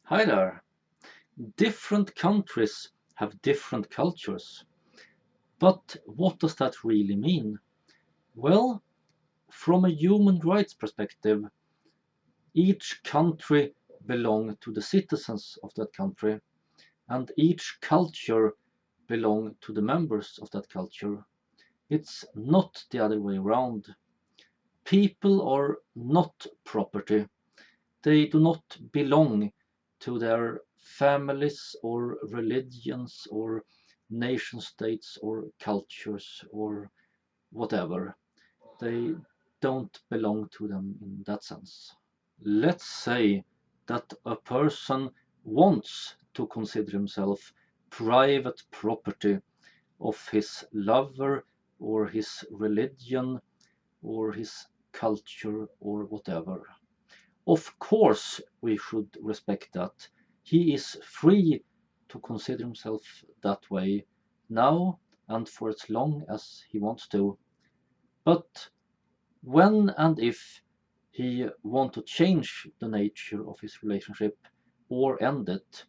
Hi there. Different countries have different cultures. But what does that really mean? Well, from a human rights perspective, each country belongs to the citizens of that country, and each culture belongs to the members of that culture. It's not the other way around. People are not property. They do not belong to their families or religions or nation states or cultures or whatever. They don't belong to them in that sense. Let's say that a person wants to consider himself private property of his lover or his religion or his culture or whatever. Of course, we should respect that. He is free to consider himself that way now and for as long as he wants to. But when and if he wants to change the nature of his relationship or end it,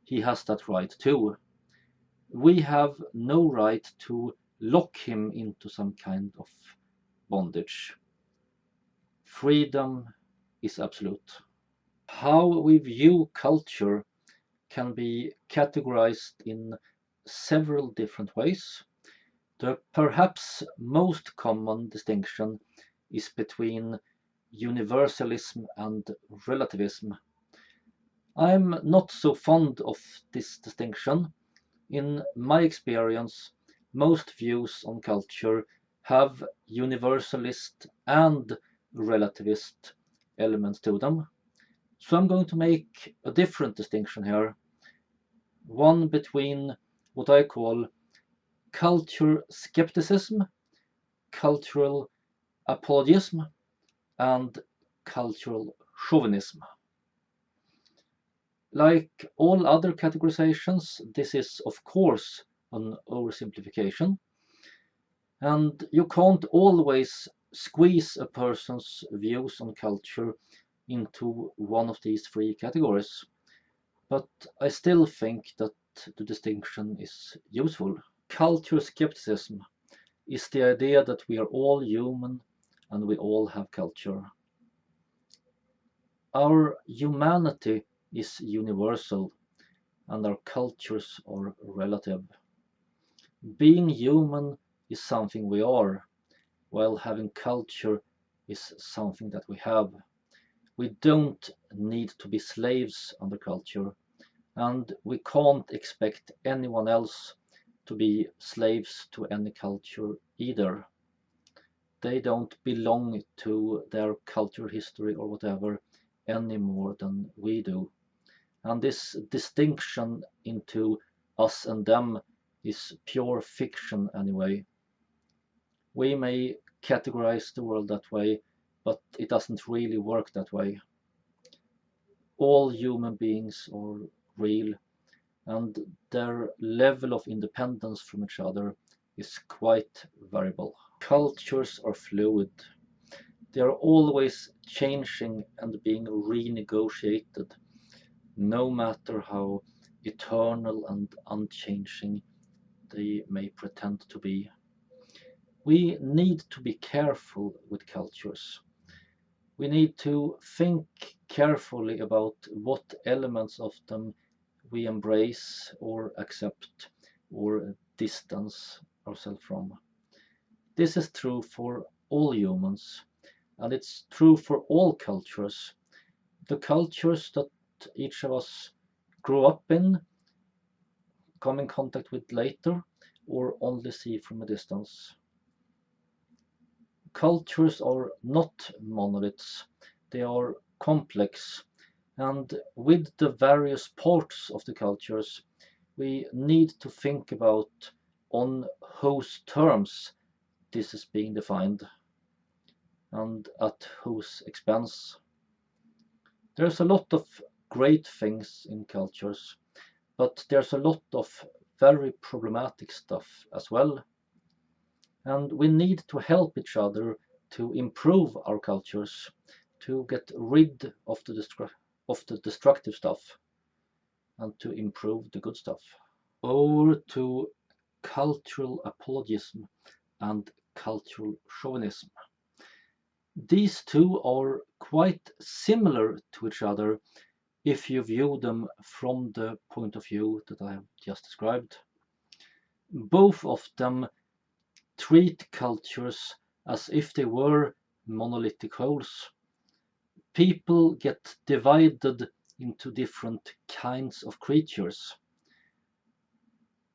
he has that right too. We have no right to lock him into some kind of bondage. Freedom is absolute. How we view culture can be categorized in several different ways. The perhaps most common distinction is between universalism and relativism. I'm not so fond of this distinction. In my experience, most views on culture have universalist and relativist elements to them. So I'm going to make a different distinction here, one between what I call cultural skepticism, cultural apologism, and cultural chauvinism. Like all other categorizations, this is of course an oversimplification, and you can't always squeeze a person's views on culture into one of these three categories. But I still think that the distinction is useful. Cultural skepticism is the idea that we are all human and we all have culture. Our humanity is universal and our cultures are relative. Being human is something we are, while having culture is something that we have. We don't need to be slaves under culture, and we can't expect anyone else to be slaves to any culture either. They don't belong to their cultural history or whatever any more than we do. And this distinction into us and them is pure fiction anyway. We may categorize the world that way, but it doesn't really work that way. All human beings are real, and their level of independence from each other is quite variable. Cultures are fluid. They are always changing and being renegotiated, no matter how eternal and unchanging they may pretend to be. We need to be careful with cultures. We need to think carefully about what elements of them we embrace or accept or distance ourselves from. This is true for all humans, and it's true for all cultures. The cultures that each of us grew up in, come in contact with later, or only see from a distance. Cultures are not monoliths, they are complex, and with the various parts of the cultures, we need to think about on whose terms this is being defined and at whose expense. There's a lot of great things in cultures, but there's a lot of very problematic stuff as well. And we need to help each other to improve our cultures, to get rid of the destructive stuff. and to improve the good stuff. Over to cultural apologism and cultural chauvinism. These two are quite similar to each other if you view them from the point of view that I have just described. Both of them treat cultures as if they were monolithic wholes. People get divided into different kinds of creatures.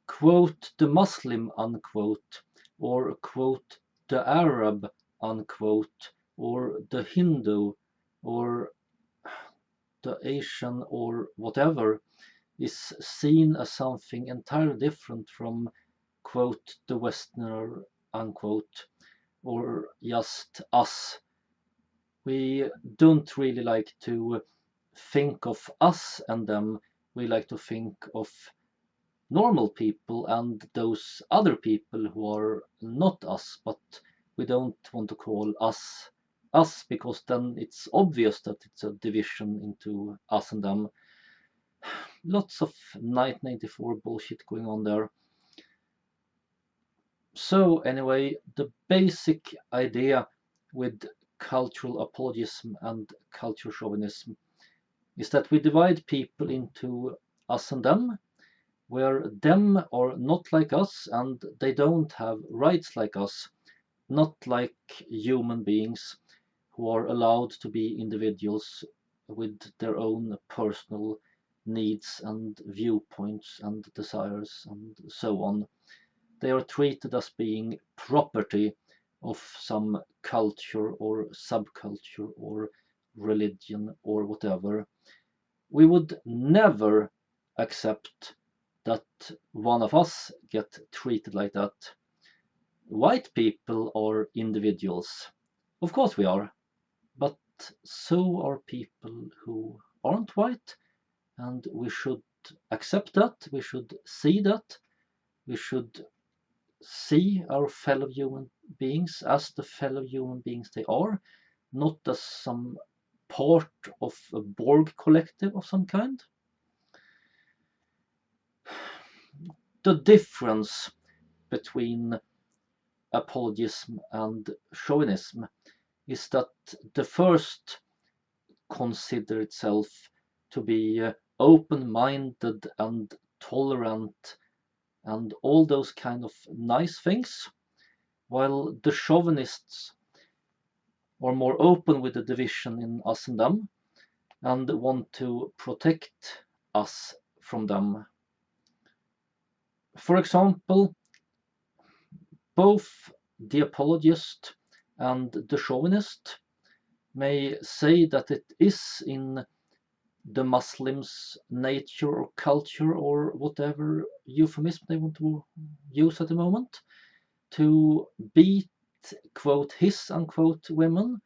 Quote the Muslim, unquote, or quote the Arab, unquote, or the Hindu, or the Asian, or whatever, is seen as something entirely different from quote the Westerner, unquote, or just us. We don't really like to think of us and them. We like to think of normal people and those other people who are not us, but we don't want to call us us, because then it's obvious that it's a division into us and them. Lots of 1984 bullshit going on there. So anyway, the basic idea with cultural apologism and cultural chauvinism is that we divide people into us and them, where them are not like us and they don't have rights like us, not like human beings who are allowed to be individuals with their own personal needs and viewpoints and desires and so on. They are treated as being property of some culture or subculture or religion or whatever. We would never accept that one of us get treated like that. White people are individuals. Of course we are. But so are people who aren't white, and we should accept that. We should see that. We should see our fellow human beings as the fellow human beings they are, not as some part of a Borg collective of some kind. The difference between apologism and chauvinism is that the first consider itself to be open-minded and tolerant and all those kind of nice things, while the chauvinists are more open with the division in us and them and want to protect us from them. For example, both the apologist and the chauvinist may say that it is in the Muslims' nature or culture or whatever euphemism they want to use at the moment to beat, quote, his, unquote, women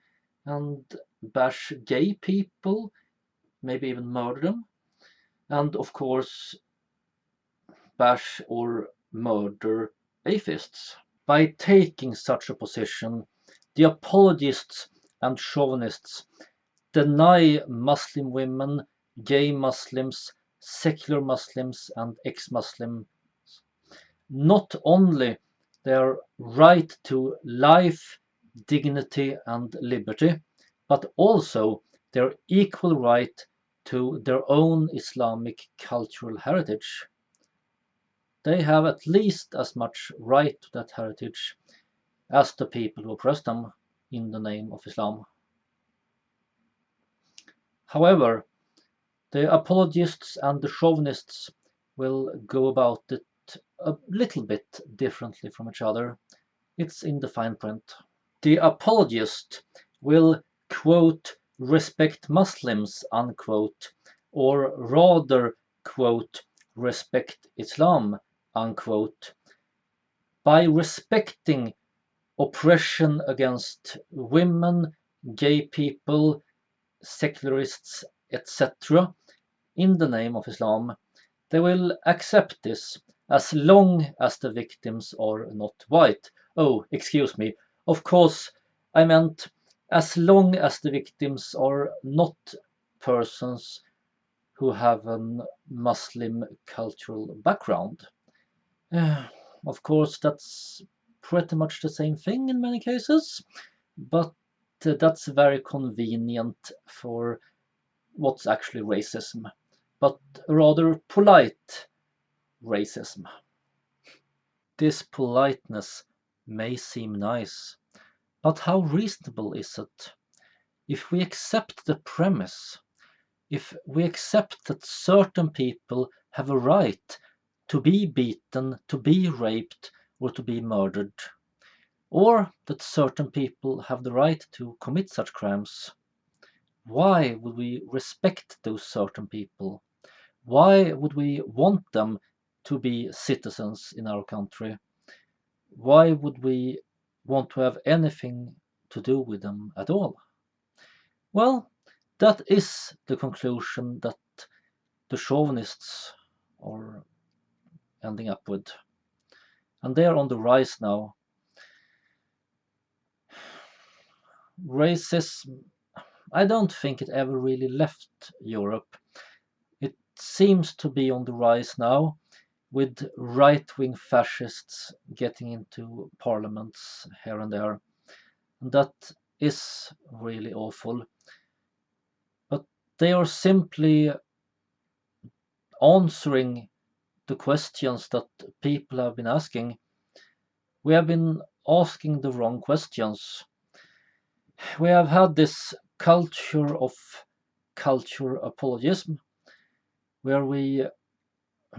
and bash gay people, maybe even murder them, and of course bash or murder atheists. By taking such a position, the apologists and chauvinists deny Muslim women, gay Muslims, secular Muslims and ex-Muslims not only their right to life, dignity and liberty, but also their equal right to their own Islamic cultural heritage. They have at least as much right to that heritage as the people who oppress them in the name of Islam. However, the apologists and the chauvinists will go about it a little bit differently from each other. It's in the fine print. The apologist will, quote, respect Muslims, unquote, or rather, quote, respect Islam, unquote. By respecting oppression against women, gay people, secularists, etc., in the name of Islam, they will accept this as long as the victims are not white. Oh, excuse me. Of course, I meant as long as the victims are not persons who have a Muslim cultural background. Of course, that's pretty much the same thing in many cases, but that's very convenient for what's actually racism, but rather polite racism. This politeness may seem nice, but how reasonable is it? If we accept the premise, if we accept that certain people have a right to be beaten, to be raped, or to be murdered, or that certain people have the right to commit such crimes, why would we respect those certain people? Why would we want them to be citizens in our country? Why would we want to have anything to do with them at all? Well, that is the conclusion that the chauvinists are ending up with. And they are on the rise now. Racism, I don't think it ever really left Europe. It seems to be on the rise now, with right-wing fascists getting into parliaments here and there. And that is really awful. But they are simply answering the questions that people have been asking. We have been asking the wrong questions. We have had this culture of cultural apologism, where we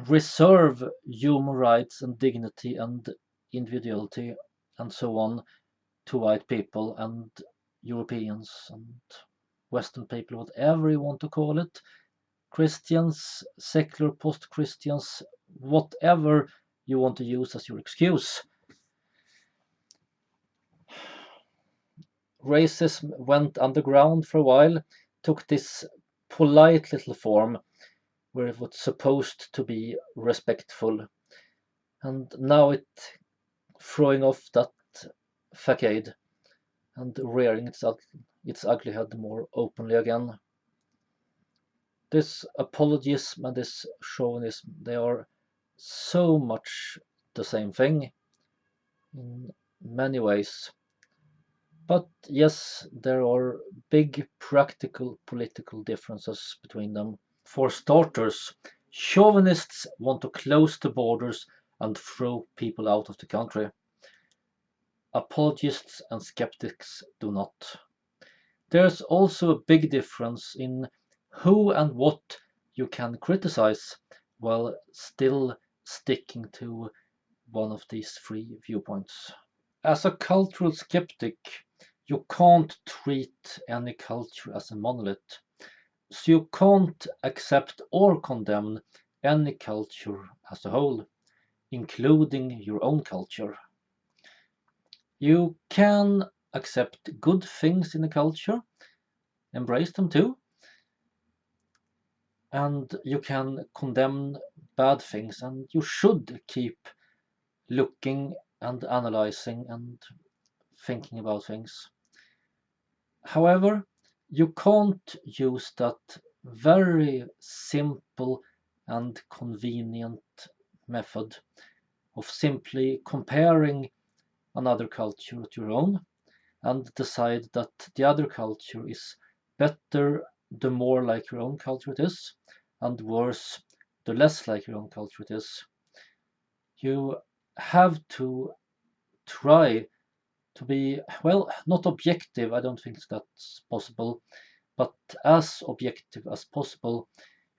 reserve human rights and dignity and individuality and so on to white people and Europeans and Western people, whatever you want to call it, Christians, secular post-Christians, whatever you want to use as your excuse. Racism went underground for a while, took this polite little form where it was supposed to be respectful, and now it throwing off that facade and rearing its ugly head more openly again. This apologism and this chauvinism, they are so much the same thing in many ways. But yes, there are big practical political differences between them. For starters, chauvinists want to close the borders and throw people out of the country. Apologists and skeptics do not. There's also a big difference in who and what you can criticize while still sticking to one of these three viewpoints. As a cultural skeptic, you can't treat any culture as a monolith, so you can't accept or condemn any culture as a whole, including your own culture. You can accept good things in a culture, embrace them too, and you can condemn bad things, and you should keep looking and analyzing and thinking about things. However, you can't use that very simple and convenient method of simply comparing another culture to your own and decide that the other culture is better the more like your own culture it is, and worse the less like your own culture it is. You have to try to be, well, not objective, I don't think that's possible, but as objective as possible.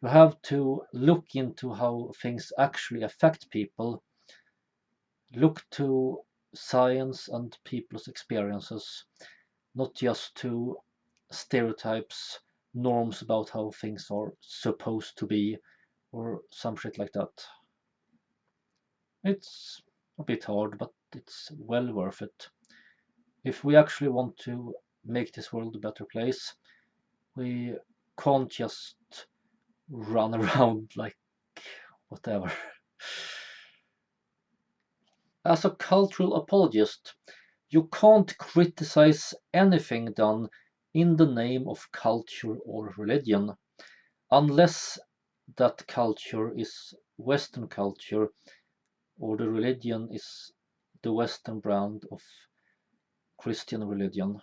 You have to look into how things actually affect people, look to science and people's experiences, not just to stereotypes, norms about how things are supposed to be, or some shit like that. It's a bit hard, but it's well worth it. If we actually want to make this world a better place, we can't just run around like whatever. As a cultural apologist, you can't criticize anything done in the name of culture or religion, unless that culture is Western culture, or the religion is the Western brand of Christian religion.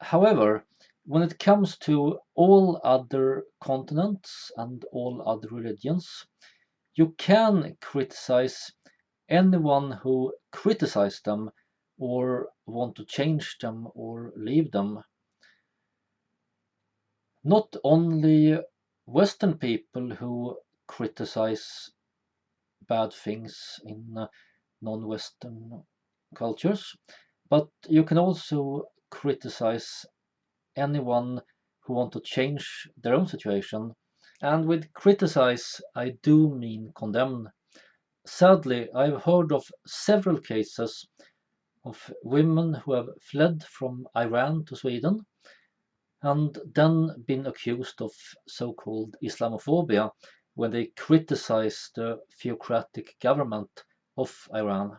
However, when it comes to all other continents and all other religions, you can criticize anyone who criticize them or want to change them or leave them. Not only Western people who criticize bad things in non-Western cultures, but you can also criticize anyone who want to change their own situation. And with criticize, I do mean condemn. Sadly, I've heard of several cases of women who have fled from Iran to Sweden and then been accused of so-called Islamophobia when they criticize the theocratic government of Iran.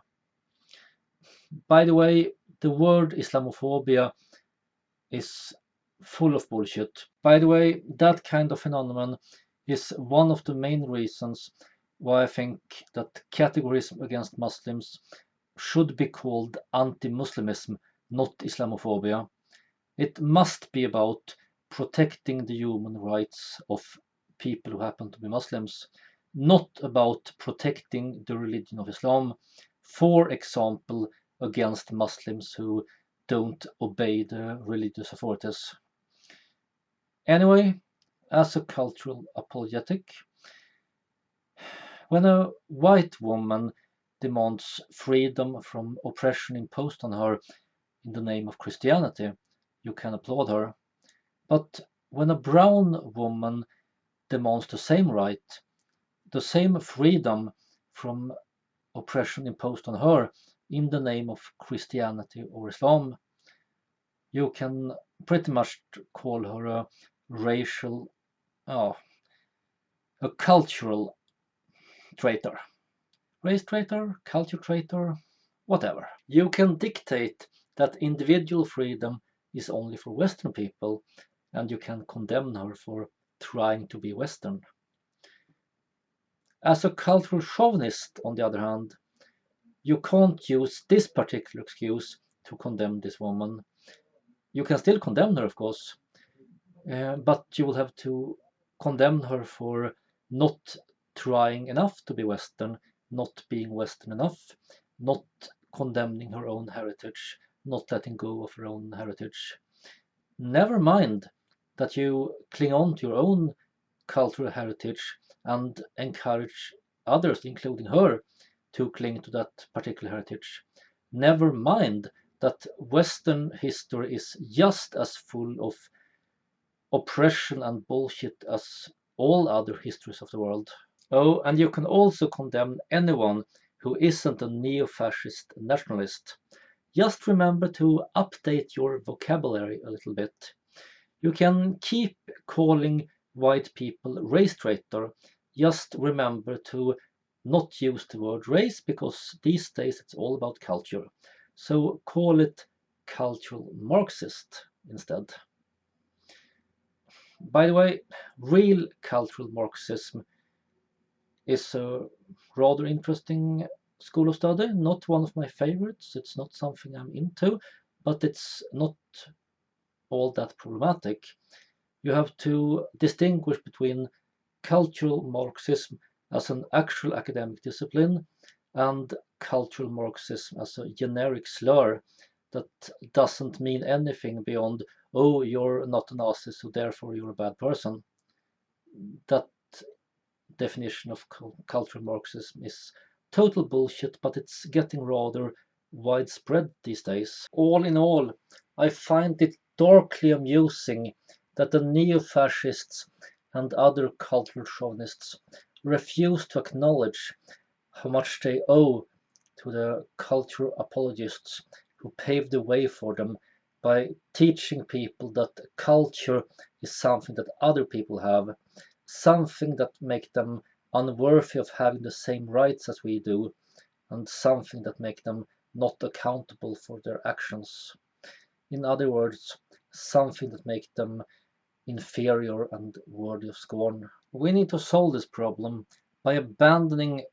By the way, the word Islamophobia is full of bullshit. By the way, that kind of phenomenon is one of the main reasons why I think that categorism against Muslims should be called anti-Muslimism, not Islamophobia. It must be about protecting the human rights of people who happen to be Muslims, not about protecting the religion of Islam, for example, against Muslims who don't obey the religious authorities. Anyway, as a cultural apologetic, when a white woman demands freedom from oppression imposed on her in the name of Christianity, you can applaud her. But when a brown woman demands the same right, the same freedom from oppression imposed on her in the name of Christianity or Islam, you can pretty much call her a racial, oh, a cultural traitor. Race traitor, culture traitor, whatever. You can dictate that individual freedom is only for Western people, and you can condemn her for trying to be Western. As a cultural chauvinist, on the other hand, you can't use this particular excuse to condemn this woman. You can still condemn her, of course, but you will have to condemn her for not trying enough to be Western, not being Western enough, not condemning her own heritage, not letting go of her own heritage. Never mind that you cling on to your own cultural heritage and encourage others, including her, to cling to that particular heritage. Never mind that Western history is just as full of oppression and bullshit as all other histories of the world. Oh, and you can also condemn anyone who isn't a neo-fascist nationalist. Just remember to update your vocabulary a little bit. You can keep calling white people race traitor. Just remember to not use the word race because these days it's all about culture. So call it cultural Marxist instead. By the way, real cultural Marxism is a rather interesting school of study. Not one of my favorites. It's not something I'm into, but it's not all that problematic. You have to distinguish between cultural Marxism as an actual academic discipline and cultural Marxism as a generic slur that doesn't mean anything beyond, oh, you're not a Nazi, so therefore you're a bad person. That definition of cultural Marxism is total bullshit, but it's getting rather widespread these days. All in all, I find it darkly amusing that the neo-fascists and other cultural chauvinists refuse to acknowledge how much they owe to the cultural apologists who paved the way for them by teaching people that culture is something that other people have, something that make them unworthy of having the same rights as we do, and something that make them not accountable for their actions. In other words, something that make them inferior and worthy of scorn. We need to solve this problem by abandoning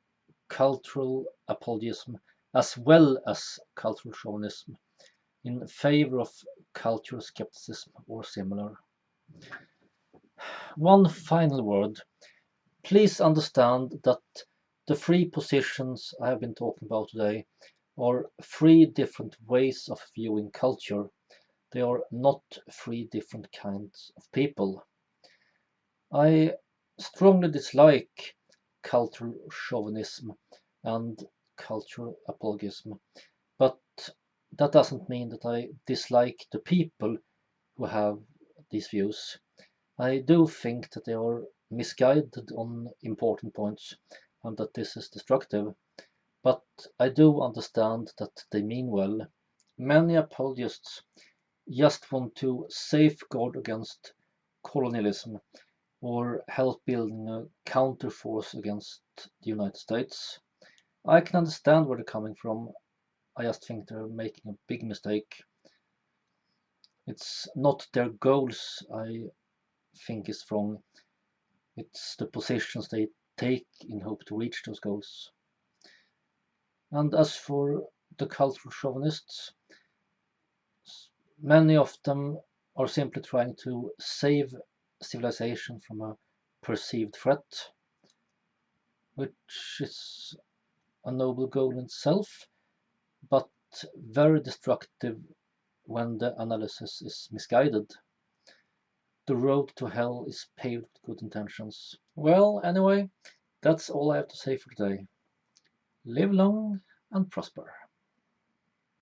cultural apologism as well as cultural chauvinism in favor of cultural skepticism or similar. One final word. Please understand that the three positions I have been talking about today are three different ways of viewing culture. They are not three different kinds of people. I strongly dislike cultural chauvinism and cultural apologism, but that doesn't mean that I dislike the people who have these views. I do think that they are misguided on important points and that this is destructive, but I do understand that they mean well. Many apologists just want to safeguard against colonialism or help building a counterforce against the United States. I can understand where they're coming from. I just think they're making a big mistake. It's not their goals I think is wrong. It's the positions they take in hope to reach those goals. And as for the cultural chauvinists, many of them are simply trying to save civilization from a perceived threat, which is a noble goal in itself, but very destructive when the analysis is misguided. The road to hell is paved with good intentions. Well, anyway, that's all I have to say for today. Live long and prosper.